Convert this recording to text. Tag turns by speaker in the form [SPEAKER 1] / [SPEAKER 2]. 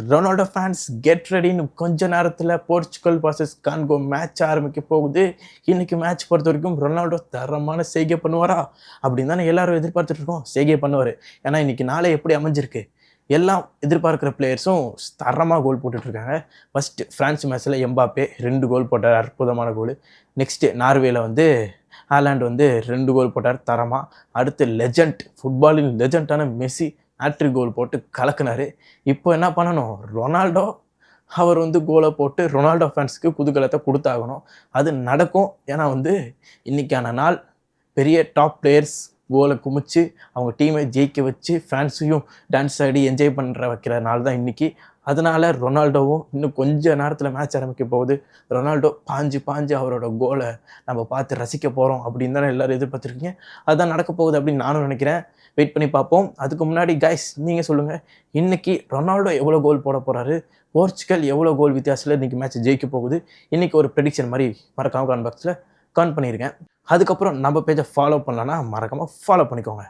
[SPEAKER 1] Ronaldo fans get ரெடின்னு கொஞ்ச நேரத்தில் Portugal vs கான்கோ match ஆரம்பிக்க போகுது. இன்னைக்கு மேட்ச் பொறுத்த வரைக்கும் ரொனால்டோ தரமான செய்கை பண்ணுவாரா அப்படின்னு தானே எல்லாரும் எதிர்பார்த்துட்டு இருக்கோம். செய்கை பண்ணுவார். ஏன்னா இன்னைக்கு நாளே எப்படி அமைஞ்சிருக்கு, எல்லாம் எதிர்பார்க்குற பிளேயர்ஸும் தரமாக கோல் போட்டுட்ருக்காங்க. ஃபஸ்ட்டு ஃப்ரான்ஸ் மேட்ச்சில் எம்பாப்பே 2 கோல் போட்டார், அற்புதமான கோல். நெக்ஸ்ட்டு நார்வேல ஹாலாண்ட் 2 கோல் போட்டார் தரமாக. அடுத்து லெஜண்ட், ஃபுட்பாலின் லெஜண்டான மெஸ்ஸி ஹேட்ரிக் கோல் போட்டு கலக்குனாரு. இப்போ என்ன பண்ணணும், ரொனால்டோ அவர் கோலை போட்டு ரொனால்டோ ஃபேன்ஸுக்கு குதூகலத்தை கொடுத்தாகணும். அது நடக்கும். ஏன்னா இன்றைக்கான நாள் பெரிய டாப் பிளேயர்ஸ் கோலை குமிச்சு அவங்க டீமை ஜெயிக்க வச்சு ஃபேன்ஸையும் டான்ஸ் ஆடி என்ஜாய் வைக்கிற நாள் தான் இன்றைக்கி. அதனால் ரொனால்டோவும் இன்னும் கொஞ்ச நேரத்தில் மேட்ச் ஆரம்பிக்க போகுது. ரொனால்டோ பாஞ்சு அவரோட கோலை நம்ம பார்த்து ரசிக்க போகிறோம் அப்படின்னு தானே எல்லோரும் எதிர்பார்த்துருக்கீங்க. அதுதான் நடக்க போகுது அப்படின்னு நானும் நினைக்கிறேன். வெயிட் பண்ணி பார்ப்போம். அதுக்கு முன்னாடி கைஸ் நீங்கள் சொல்லுங்கள், இன்றைக்கி ரொனால்டோ எவ்வளோ கோல் போட போகிறாரு, போர்ச்சுகல் எவ்வளோ கோல் வித்தியாசத்தில் இன்றைக்கி மேட்ச் ஜெயிக்க போகுது. இன்றைக்கி ஒரு ப்ரெடிக்ஷன் மாதிரி மறக்காமல் கமெண்ட் பாக்ஸில் கமெண்ட் பண்ணியிருக்கேன். அதுக்கப்புறம் நம்ம பேஜை ஃபாலோ பண்ணலன்னா மறக்காமல் ஃபாலோ பண்ணிக்கோங்க.